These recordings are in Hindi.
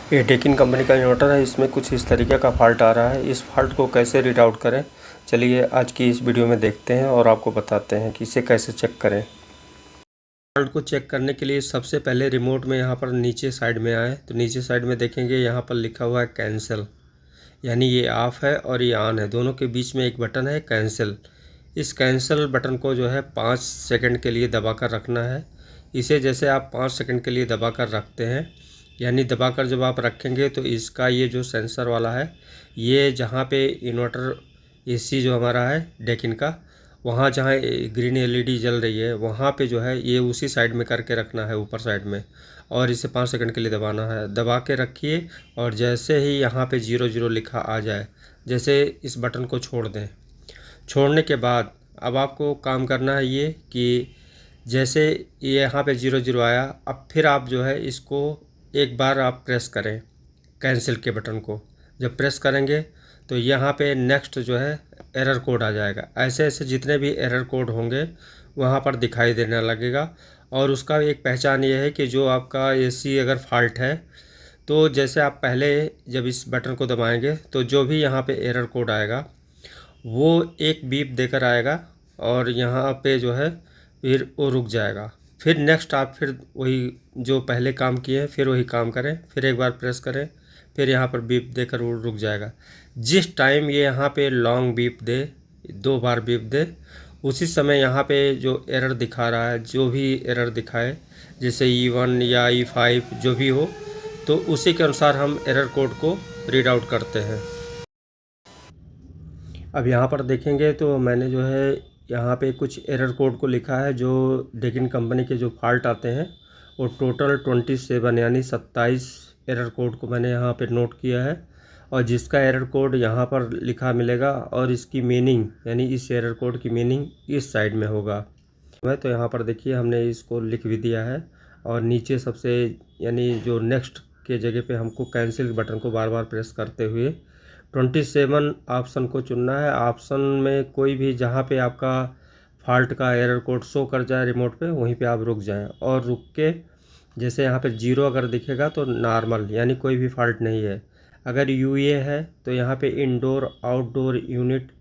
ये डेकिन कंपनी का इन्वर्टर है। इसमें कुछ इस तरीके का फॉल्ट आ रहा है। इस फॉल्ट को कैसे रीड आउट करें, चलिए आज की इस वीडियो में देखते हैं और आपको बताते हैं कि इसे कैसे चेक करें। फॉल्ट को चेक करने के लिए सबसे पहले रिमोट में यहाँ पर नीचे साइड में आए तो नीचे साइड में देखेंगे यहाँ पर लिखा हुआ है कैंसिल, यानी ये ऑफ़ है और ये ऑन है, दोनों के बीच में एक बटन है कैंसिल। इस कैंसिल बटन को जो है 5 सेकंड के लिए दबा कर रखना है। इसे जैसे आप 5 सेकंड के लिए दबा कर रखते हैं, यानी दबाकर जब आप रखेंगे तो इसका ये जो सेंसर वाला है, ये जहाँ पे इन्वर्टर एसी जो हमारा है डेकिन का, वहाँ जहाँ ग्रीन एलईडी जल रही है वहाँ पे जो है ये उसी साइड में करके रखना है, ऊपर साइड में, और इसे 5 सेकंड के लिए दबाना है। दबा के रखिए और जैसे ही यहाँ पे 00 लिखा आ जाए, जैसे इस बटन को छोड़ दें। छोड़ने के बाद अब आपको काम करना है ये कि जैसे ये यहाँ पे 00 आया, अब फिर आप जो है इसको एक बार आप प्रेस करें कैंसिल के बटन को। जब प्रेस करेंगे तो यहाँ पे नेक्स्ट जो है एरर कोड आ जाएगा। ऐसे ऐसे जितने भी एरर कोड होंगे वहाँ पर दिखाई देने लगेगा। और उसका एक पहचान ये है कि जो आपका एसी अगर फॉल्ट है तो जैसे आप पहले जब इस बटन को दबाएंगे तो जो भी यहाँ पे एरर कोड आएगा वो एक बीप देकर आएगा और यहाँ पे जो है फिर वो रुक जाएगा। फिर नेक्स्ट आप फिर वही जो पहले काम किए हैं फिर वही काम करें, फिर एक बार प्रेस करें, फिर यहाँ पर बीप देकर वो रुक जाएगा। जिस टाइम ये यहाँ पे लॉन्ग बीप दे, 2 बार बीप दे, उसी समय यहाँ पे जो एरर दिखा रहा है, जो भी एरर दिखाए, जैसे E1 या E5 जो भी हो, तो उसी के अनुसार हम एरर कोड को रीड आउट करते हैं। अब यहाँ पर देखेंगे तो मैंने जो है यहाँ पे कुछ एरर कोड को लिखा है। जो डेकिन कंपनी के जो फॉल्ट आते हैं वो टोटल 27 यानी 27 एरर कोड को मैंने यहाँ पे नोट किया है, और जिसका एरर कोड यहाँ पर लिखा मिलेगा और इसकी मीनिंग यानी इस एरर कोड की मीनिंग इस साइड में होगा। तो यहाँ पर देखिए हमने इसको लिख भी दिया है, और नीचे सबसे यानी जो नेक्स्ट के जगह पे हमको कैंसिल बटन को बार बार प्रेस करते हुए 27 ऑप्शन को चुनना है। ऑप्शन में कोई भी जहाँ पे आपका फॉल्ट का एरर कोड शो कर जाए रिमोट पे, वहीं पे आप रुक जाएं, और रुक के जैसे यहाँ पे 0 अगर दिखेगा तो नॉर्मल यानी कोई भी फॉल्ट नहीं है। अगर यूए है तो यहाँ पे indoor outdoor unit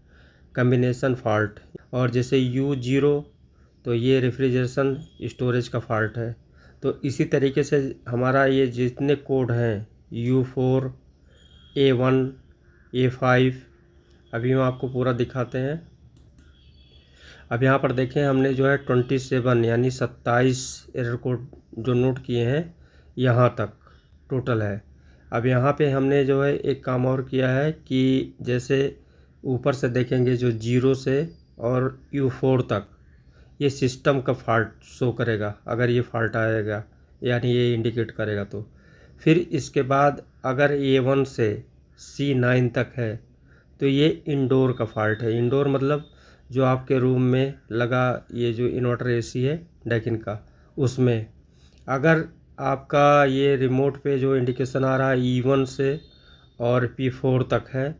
combination fault, और जैसे U0 तो ये रेफ्रिजरेशन स्टोरेज का फॉल्ट है। तो इसी तरीके से हमारा ये जितने कोड हैं U4 A1 A5, अभी हम आपको पूरा दिखाते हैं। अब यहाँ पर देखें हमने जो है 27 यानी 27 एरर कोड जो नोट किए हैं यहाँ तक टोटल है। अब यहाँ पे हमने जो है एक काम और किया है कि जैसे ऊपर से देखेंगे जो 0 से और U4 तक ये सिस्टम का फॉल्ट शो करेगा। अगर ये फॉल्ट आएगा यानी ये इंडिकेट करेगा तो फिर इसके बाद अगर A1 से C9 तक है तो ये इंडोर का फॉल्ट है। इंडोर मतलब जो आपके रूम में लगा ये जो इन्वर्टर एसी है डेकिन का, उसमें अगर आपका ये रिमोट पे जो इंडिकेशन आ रहा है E1 से और P4 तक है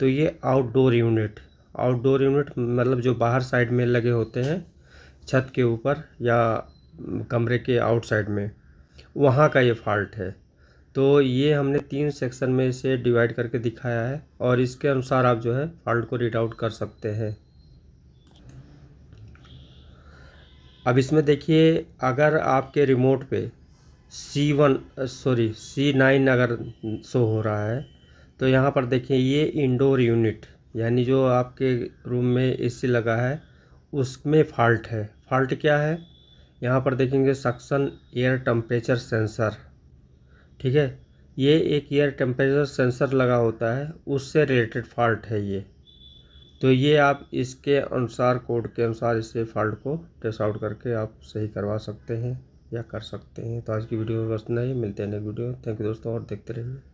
तो ये आउटडोर यूनिट मतलब जो बाहर साइड में लगे होते हैं छत के ऊपर या कमरे के आउटसाइड में, वहाँ का ये फॉल्ट है। तो ये हमने 3 सेक्शन में इसे डिवाइड करके दिखाया है, और इसके अनुसार आप जो है फॉल्ट को रीड आउट कर सकते हैं। अब इसमें देखिए अगर आपके रिमोट पे C9 अगर शो हो रहा है तो यहाँ पर देखिए ये इंडोर यूनिट यानी जो आपके रूम में एसी लगा है उसमें फॉल्ट है। फॉल्ट क्या है, यहाँ पर देखेंगे सक्शन एयर टेम्परेचर सेंसर, ठीक है, ये एक एयर टेम्परेचर सेंसर लगा होता है, उससे रिलेटेड फॉल्ट है ये। तो ये आप इसके अनुसार कोड के अनुसार इसे फॉल्ट को टेस्ट आउट करके आप सही करवा सकते हैं या कर सकते हैं। तो आज की वीडियो में बस इतना ही, मिलते हैं नेक्स्ट वीडियो। थैंक यू दोस्तों, और देखते रहिए।